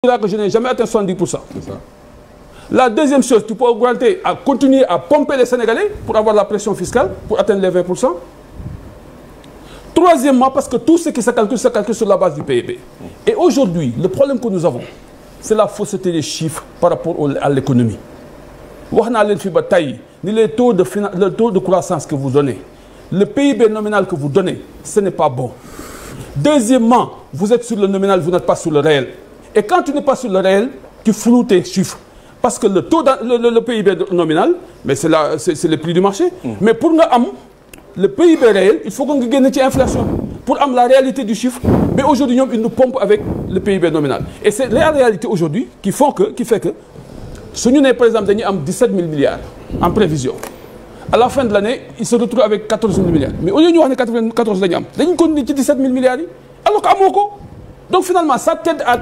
que je n'ai jamais atteint 70%. La deuxième chose, tu peux augmenter, à continuer à pomper les Sénégalais pour avoir la pression fiscale, pour atteindre les 20%. Troisièmement, parce que tout ce qui se calcule sur la base du PIB. Et aujourd'hui, le problème que nous avons, c'est la fausseté des chiffres par rapport à l'économie. Le taux de croissance que vous donnez, le PIB nominal que vous donnez, ce n'est pas bon. Deuxièmement, vous êtes sur le nominal, vous n'êtes pas sur le réel. Et quand tu n'es pas sur le réel, tu floues tes chiffres. Parce que le taux, le PIB nominal, mais c'est le prix du marché. Mais pour le PIB réel, il faut qu'on gagne une inflation. Pour la réalité du chiffre, mais aujourd'hui, ils nous pompent avec le PIB nominal. Et c'est la réalité aujourd'hui qui fait que, si nous, par exemple, nous avons 17 000 milliards en prévision. À la fin de l'année, ils se retrouvent avec 14 000 milliards. Mais au lieu de nous avoir 14 000 milliards, nous continuons 17 000 milliards. Alors qu'à Moko, donc finalement, ça t'aide à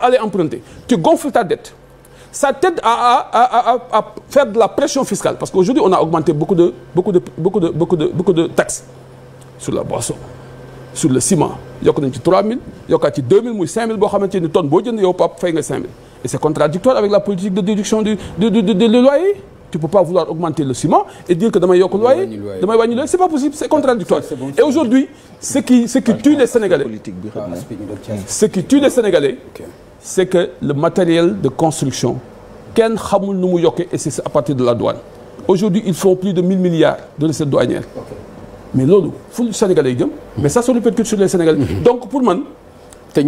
aller emprunter. Tu gonfles ta dette. Ça t'aide à faire de la pression fiscale. Parce qu'aujourd'hui, on a augmenté beaucoup de taxes sur la boisson, sur le ciment. Il y a 3 000, il y a 2 000, 5 000, il y a une tonne, il y a 5 000. Et c'est contradictoire avec la politique de déduction de loyer. Tu ne peux pas vouloir augmenter le ciment et dire que demain il y a un loyer. C'est pas possible, c'est contradictoire. Et aujourd'hui, ce qui tue les Sénégalais, c'est que le matériel de construction, et c'est à partir de la douane. Aujourd'hui, ils font plus de 1000 milliards de recettes douanières. Mais là, il faut les Sénégalais. Mais ça se répercute sur les Sénégalais. Donc pour moi, mais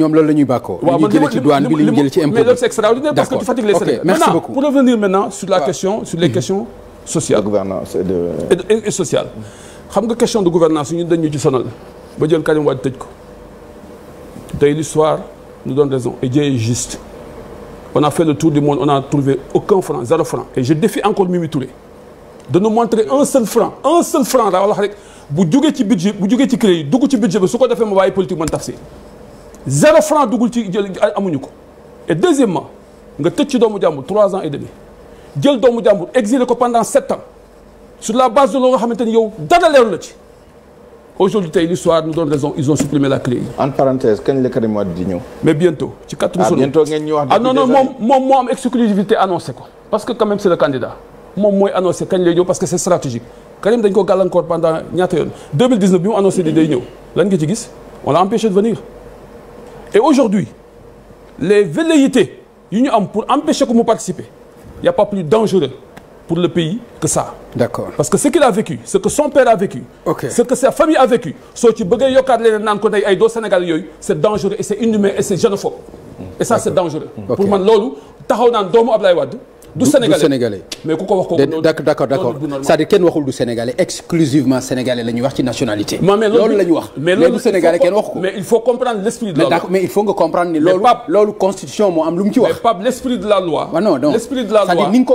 c'est extraordinaire parce que tu fatigues les Sénégalais. Maintenant, pour revenir maintenant sur les questions sociales. De gouvernance et sociales. La question de gouvernance, nous avons dit que l'histoire nous donne raison. Et Dieu est juste. On a fait le tour du monde, on n'a trouvé aucun franc, 0 franc. Et je défie encore Mimi Touré de nous montrer un seul franc. Un seul franc. Vous avez un budget, vous avez un crédit, vous avez un budget, vous avez un politique. 0 franc dugul ci amuñu ko. Et deuxièmement, nga tëj ci doomu jàmbur 3 ans et demi jël doomu jàmbur exilé ko pendant 7 ans sur la base de loo nga xamante ni yow dara leeru la ci. Aujourd'hui l'histoire nous donne raison, ils ont supprimé la CREI. En parenthèse, quand le Karim Wade di ñëw. Mais bientôt ci kàttanu sunu. Bientôt ngeen ñu wax. Ah non moom am exclusivité annoncé ko parce que quand même c'est le candidat moom mooy annoncé kañ lay ñëw parce que c'est stratégique. Karim dañ ko gàllankoor pendant ñaata yoon 2019 bi mu annoncé di day ñëw lan nga ci gis on l'a empêché de venir. Et aujourd'hui, les velléités pour empêcher qu'on participe, il n'y a pas plus dangereux pour le pays que ça. D'accord. Parce que ce qu'il a vécu, ce que son père a vécu, ce que sa famille a vécu, c'est dangereux et c'est inhumain et c'est xénophobe. Et ça, c'est dangereux. Pour moi, du Sénégalais. Mais d'accord. C'est-à-dire kenn waxul du Sénégalais, exclusivement Sénégalais la ñuy wax ci nationalité. Loolu la ñuy wax. Mais du Sénégalais kenn wax ko. Mais il faut comprendre l'esprit de la loi. Mais il faut nga comprendre ni loolu constitution moo am lu mu ci wax. Mais pas l'esprit de la loi. Non. L'esprit de la loi. C'est-à-dire ni nga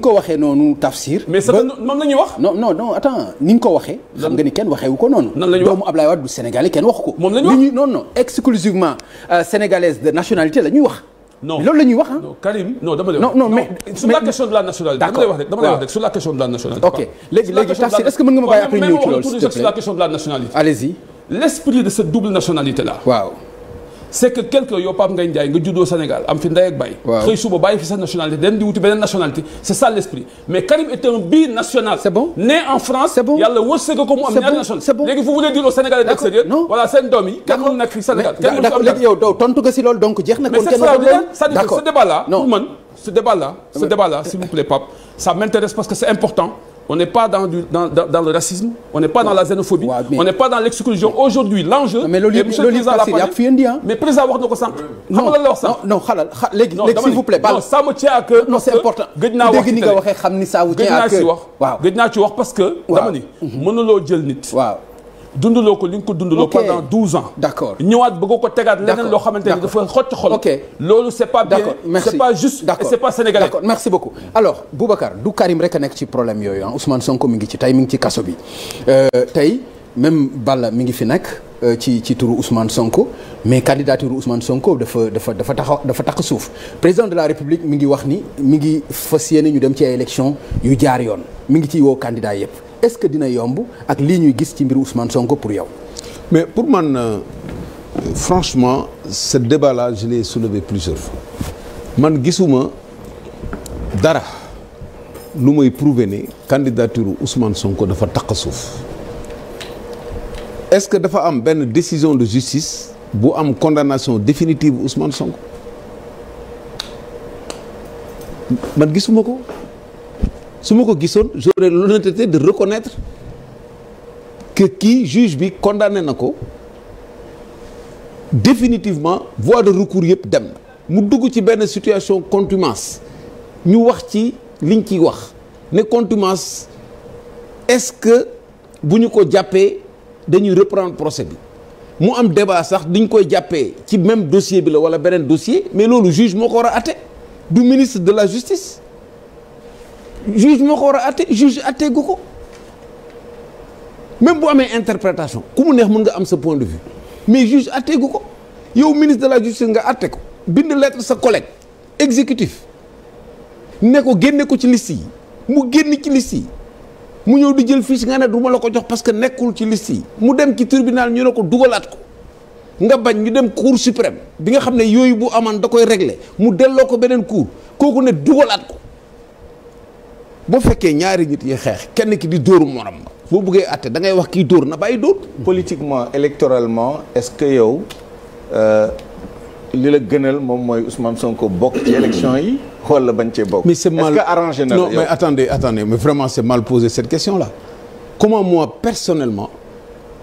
ko waxee noonu tafsir. Mais c'est moom la ñuy wax. Non attends ni nga ko waxee. xam nga ni kenn waxeewu ko noonu. nan la ñuy wax doomu Ablaye Wade du Sénégalais kenn waxu ko. moom la ñuy wax non exclusivement sénégalaise de nationalité la ñuy wax. Non, loolu la ñuy wax non Karim non dama lay wax. Non mais sur la question de la nationalité. dama lay wax rek sur la question de la nationalité. Ok léegi Tafsir est-ce que mën nga ma bàyyi après ñëw ci loolu s'il te plaît sur la question de la nationalité. Allez-y. L'esprit de cette double nationalité là. Waaw. C'est que quelqu'un yow Pape Ngagne Ndiaye nga juddoo Sénégal am fi ndey ak baay. waaw xëy suba bàyyi fi sa nationalité dem di wuti beneen nationalité c'est ça l'esprit. Mais Karim est un binational. C'est bon. Né en France. C'est bon. yàlla wërsëg ko mu am ñaari nationalité. C'est bon. léegi vous voulez dire au Sénégalais d'extérieur. non voilà seen doom yi. kenn mënu nekk fii Sénégal. d'accord léegi yow tontu nga si loolu donc jeex na. Mais c'est extraordinaire. C'est-à-dire que ce débat là. pour man ce débat là s'il vous plaît Pape ça m'intéresse parce que c'est important. On n'est pas dans le racisme, on n'est pas dans la xénophobie, on n'est pas dans l'exclusion. Aujourd'hui, l'enjeu... Mais le président mais président wax na ko sànq. Non, s'il vous plaît. Non, ça me tient à cœur. Non, c'est important. gëj naa wax ni nga waxee xam ni ça vous tient à cœur. gëj naa ci wax parce que. dama ni mënuloo jël nit. waaw. dundaloo ko li nga ko dundaloo pendant 12 ans. D'accord. ñëwaat bëgg ko tegaat leneen loo xamante ni dafa xott xol. ok loolu c'est pas bien. C'est pas juste. Et c'est pas sénégalais. D'accord, merci beaucoup. Alors Boubacar du Karim rek a nekk ci problème yooyu Ousmane Sonko mi ngi ci tey mi ngi ci kaso bi tey même Balla mi ngi fi nekk ci turu Ousmane Sonko mais candidature Ousmane Sonko dafa tax suuf président de la République mi ngi wax ni mi ngi fas yéene ñu dem ci ay élection yu jaar yoon mi ngi ciy woo candidat yépp est-ce que dina yomb ak lii ñuy gis ci mbiru Ousmane Sonko pour yow. mais pour man franchement ce débat-là je l'ai soulevé plusieurs fois man gisuma dara lu may prouver ne candidature Ousmane Sonko dafa taq suuf est-ce que dafa am benn décision de justice bu am condamnation définitive Ousmane Sonko man gisuma ko su ma ko gisoon j'aurais l'honnêteté de reconnaître que kii juge bi condamné na ko définitivement voie de recours yëpp dem na mu dugg ci benn situation contumace ñu wax ci liñ ciy wax ne contumace est-ce que bu ñu ko jàppee dañuy reprendre procès bi mu am débat sax diñ koy jàppee ci même dossier bi la wala beneen dossier mais loolu juge moo ko war a atte du ministre de la justice juge moo ko war a atte juge atte gu ko même bu amee interprétation ku mu neex mën nga am sa point de vue mais juge atte gu ko yow ministre de la justice nga atte ko bind lettre sa collègue exécutif ne ko génne ko ci liste yi mu génn ci liste yi mu ñëw di jël fiche nga ne du ma la ko jox parce que nekkul ci liste yi mu dem ci tribunal ñu ne ko dugalaat ko nga bañ ñu dem cour suprême bi nga xam ne yooyu bu amaan da koy régler mu delloo ko beneen cour kooku ne dugalaat ko boo fekkee ñaari nit yi xeex kenn ki di dóoru morom boo bëggee àtte da ngay wax kii dóor na bàyyi dóor. politiquement électoralement est-ce que yow li la gënal moom mooy Ousmane Sonko bokk ci élection yi wala bañ cee bokk. mais c'est mal est-ce que arrangé na la non mais attendez mais vraiment c'est mal posé cette question-là. Comment moi personnellement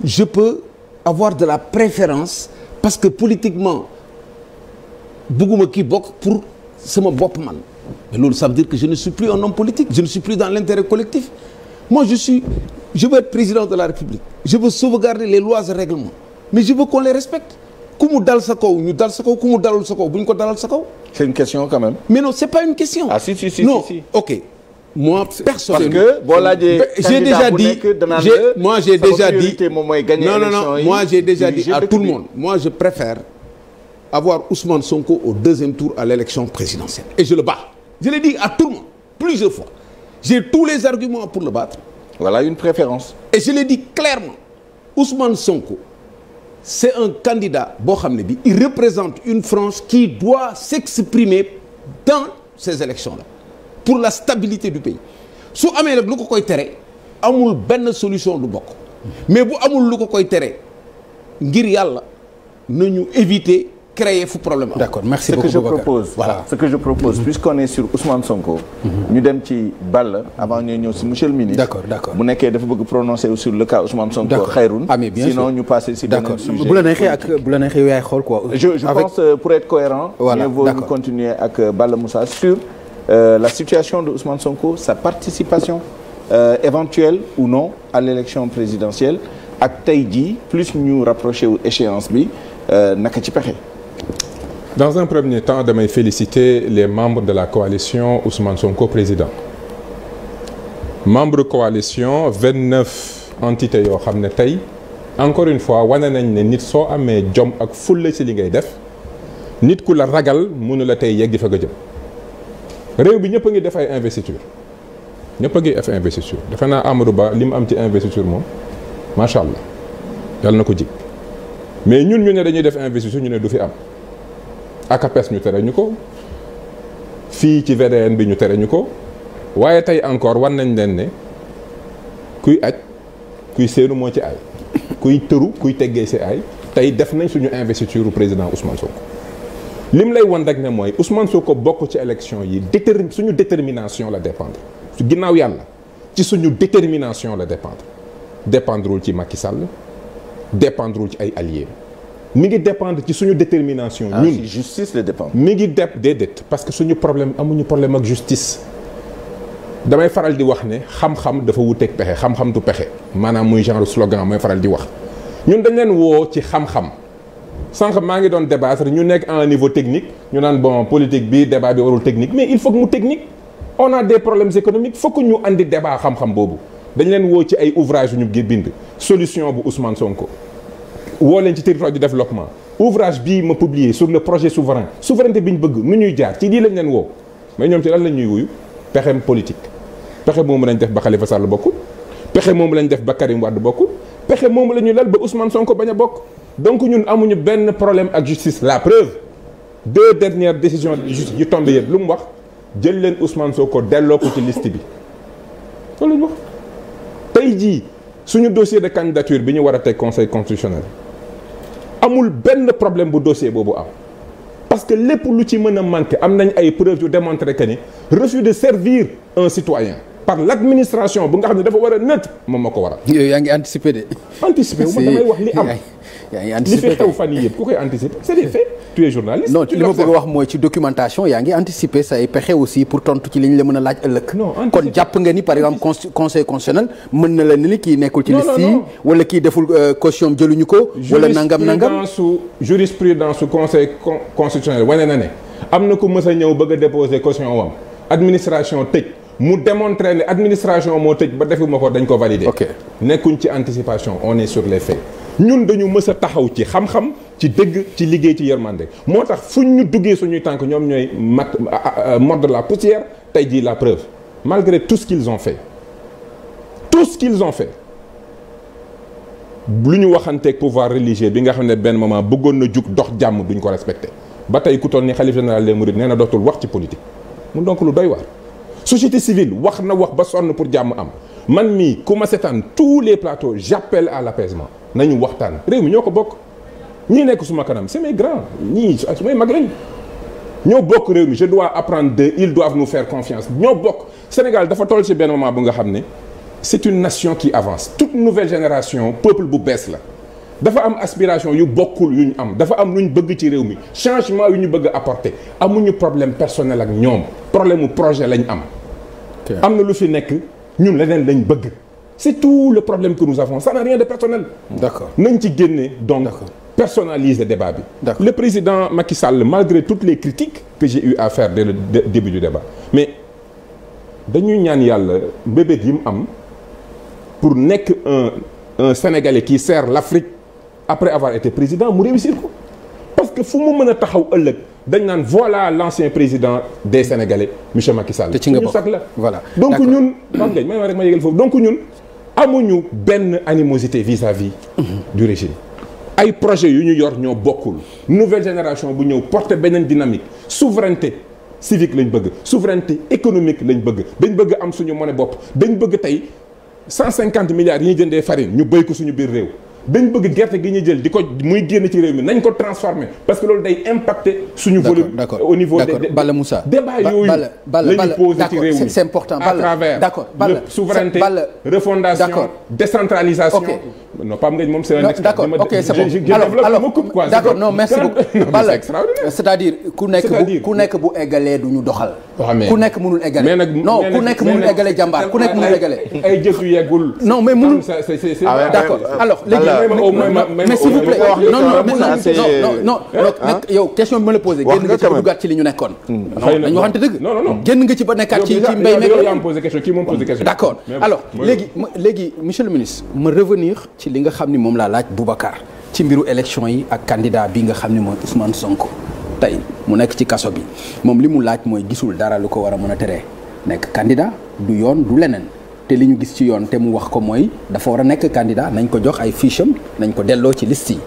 je peux avoir de la préférence parce que politiquement bëgguma kii bokk pour sama bopp man mais loolu ça veut dire que je ne suis plus un homme politique, je ne suis plus dans l'intérêt collectif. Moi je veux être président de la République, je veux sauvegarder les lois et règlements, mais je veux qu'on les respecte. Ku mu dal sa kaw ñu dal sa kaw ku mu dalul sa kaw bu ñu ko dalal sa kaw. C'est une question quand même. Mais non, c'est pas une question. Ah si. Non, ok. Moi personnellement parce que boo laajee j'ai déjà dit moi j'ai déjà dit moom mooy gagner élection yi. moi j'ai déjà dit à tout le monde, moi je préfère avoir Ousmane Sonko au deuxième tour à l'élection présidentielle et je le bats. Je l'ai dit à tout le monde plusieurs fois. J'ai tous les arguments pour le battre. Voilà une préférence. Et je l'ai dit clairement. Ousmane Sonko c'est un candidat boo xam ne bi il représente une France qui doit s'exprimer dans ces élections-là pour la stabilité du pays. Su amee nag lu ko koy tere amul benn solution du bokk mais bu amul lu ko koy tere ngir yàlla nañu éviter créer fu problème am. D'accord, merci beaucoup. Ce que je propose puisqu'on est sur Ousmane Sonko. ñu dem ci Balla avant ñuy ñëw si monsieur le ministre. D'accord. bu nekkee dafa bëgg prononcer sur le cas Ousmane Sonko. xayrun sinon ñu passer si beneen sujet. bu la neexee yaay xool quoi. je pense pour être cohérent. Voilà, mieux vaut ñu continuer ak Balla Moussa sur la situation de Ousmane Sonko, sa participation éventuelle ou non à l'élection présidentielle ak tey jii plus ñu rapproché wu échéance bi naka ci pexe. Dans un premier temps, damay féliciter les membres de la coalition Ousmane Sonko président. Membre coalition 29 entités yoo xam ne tey encore une fois wane nañ ne nit soo amee jom ak fulla ci li ngay def nit ku la ragal mënu la tey yegg fa nga jëm. réew bi ñëpp a ngi def ay investiture defe naa Amadou Ba li mu am ci investiture moom macha allah yàlla na ko jig mais ñun ñu ne dañuy def investiture ñu ne du fi am. ACAPES ñu tere ñu ko fii ci VDN bi ñu tere ñu ko waaye tey encore war nañ leen ne kuy aj kuy seenu moo ci ay kuy tëru kuy teggee si ay tey def nañ suñu investiture président Ousmane Sonko lim lay wan rek ne mooy Ousmane Sonko bokk ci élection yi suñu détermination la dépendre su ginnaaw yàlla ci suñu détermination la dépendrewul ci Macky Sall dépendrewul ci ay alliés mi ngi dépendre ci suñu détermination. ñun ci justice la dépend. mi ngi déedéet parce que suñu problème amuñu problème ak justice damay faral di wax ne xam-xam dafa wuteeg pexe xam-xam du pexe maanaam muy genre slogan mooy faral di wax ñun dañ leen woo ci xam-xam sànq maa ngi doon débattre ñu nekk à un niveau technique ñu naan bon politique bi débat bi warul technique mais il faut que mu technique on a des problèmes économiques faut que ñu andi débat xam-xam boobu dañ leen woo ci ay ouvrage yu ñu bind solution bu Ousmane Sonko. woo leen ci territoire du développement ouvrage bii ma publié sur le projet souverain souveraineté bi ñu bëgg nu ñuy jaar ci lii lañ leen woo mais ñoom ci lan lañ ñuy wuyu pexem politique pexe moomu lañ def ba Khalifa Sall bokkul pexe moomu lañ def ba Karim Wade bokkul pexe moomu la ñuy lal ba Ousmane Sonko bañ a bokk donc ñun amuñu benn problème ak justice. La preuve 2 dernières décisions de justice yu tombé yëpp lu mu wax jël leen Ousmane Sonko delloo ko ci liste bi loolu la ñu wax. tey jii suñu dossier de candidature bi ñu war a teg conseil constitutionnel amul benn problème bu dossier boobu am parce que lépp lu ci mën a manqué am nañ ay preuves yu démontrer que ni refus de servir un citoyen par l'administration bu nga xam ne dafa war a neutre moom moo ko waral. yooyu yaa ngi anticiper de. anticiper wu ma damay wax li am. yaa ngi li anticiper fi xew fan yii yëpp ku koy anticiper c'est des faits. tu es journaliste. non li ma bëgg a wax mooy ci documentation yaa ngi anticiper say pexe aussi pour tontu ci li ñu la mën a laaj ëllëg. non kon jàpp nga ni par exemple conseil constitutionnel mën na la ni kii nekkul ci liste yi wala kii deful caution jëluñu ko. wala nangam jurisprudence su conseil constitutionnel wane na ne am na ku mës a ñëw bëgg a déposer caution wam administration tëj. mu démontrer ne administration moo tëj ba defuma ko dañ ko valider. ok nekkuñ ci anticipation on est sur les faits. ñun dañu mës a taxaw ci xam-xam ci dëgg ci liggéey ci yërmande moo tax fuñ ñu duggee suñuy tànk ñoom ñooy mordre la poussière tey jii la preuve malgré tout ce qu'ils ont fait lu ñu waxanteeg pouvoir religieux bi nga xam ne benn moment bëggoon na jug dox jàmm duñ ko respecté ba tey ku toll ni xalif général des mourides nee na dootul wax ci politique mu donc lu doy waar. société civile wax na wax ba sonn pour jàmm am man mii ku ma seetaan tous les plateaux j'appelle à l'apaisement nañu waxtaan réew mi ñoo ko bokk ñii nekk suma kanam c'est mes grands ñii su may mag lañ ñoo bokk réew mi je dois apprendre d'eux ils doivent nous faire confiance ñoo bokk Sénégal dafa toll ci benn moment bu nga xam ne c'est une nation qui avance toute nouvelle génération peuple bu bees la dafa am aspiration yu bokkul yu ñu am dafa am lu ñu bëgg ci réew mi changement yu ñu bëgg a apporter amuñu problème personnel ak ñoom problème mu projet lañ am. am na lu fi nekk ñun leneen lañ bëgg. c'est tout le problème que nous avons ça n'a rien de personnel. d'accord nañ ci génne donc personnaliser débat bi. d'accord le président Macky Sall malgré toutes les critiques que j'ai eu à faire dès le début du débat mais dañuy ñaan yàlla mbébét yi mu am pour nekk un Sénégalais qui sert l'Afrique après avoir été président mu réussir ko parce que fu mu mën a taxaw ëllëg dañ naan voilà l'ancien président des Sénégalais monsieur Macky Sall. te ci nga bokk la voilà donc ñun. Pape Ngagne may ma rek ma yëgal foofu donc ñun amuñu benn animosité vis-à-vis du régime. ay projets yu ñu yor ñoo bokkul nouvelle génération bu ñëw porter beneen dynamique souveraineté civique lañ bëgg souveraineté économique lañ bëgg dañ bëgg am suñu monnaie bopp dañ bëgg tey 150 milliards yi ñuy jëndee farine ñu béy ko suñu biir réew dañ bëgg gerte gi ñuy jël di ko muy génn ci réew mi nañ ko transformer parce que loolu day impacter suñu volume au niveau des Balla Moussa débat yooyu la ñuy poser ci réew mi c'est important à travers la souveraineté refondation décentralisation non Pape Ngagne moom c'est un expert d'accord ok c'est bon alors d'accord non merci beaucoup Balla c'est-à-dire ku nekk bu eggalee du ñu doxal ku nekk mënul eggale non ku nekk mënul eggale jàmbaar ku nekk mënul eggale ay jëf yu yeggul non mais mënul d'accord alors léegi mais s'il vous plaît non yow question bi ma la posé génn nga ci ba duggaat ci li ñu nekkoon dañu waxante dëgg génn nga ci ba nekkaat ci mbay meeg d'accord alors léegi monsieur le ministre ma revenir ci li nga xam ni moom laa laaj Boubacar ci mbiru élection yi ak candidat bi nga xam ni mooy Ousmane Sonko tey mu nekk ci kaso bi moom li mu laaj mooy gisul dara lu ko war a mën a teree nekk candidat du yoon du leneen te li ñu gis ci yoon te mu wax ko mooy dafa war a nekk candidat nañ ko jox ay fiche am nañ ko delloo ci liste yi.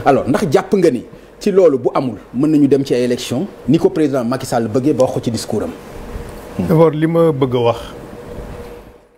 alors ndax jàpp nga ni ci loolu bu amul mën nañu dem ci ay élection ni ko président Macky Sall bëggee ba wax ko ci discours am. d'abord li ma bëgg a wax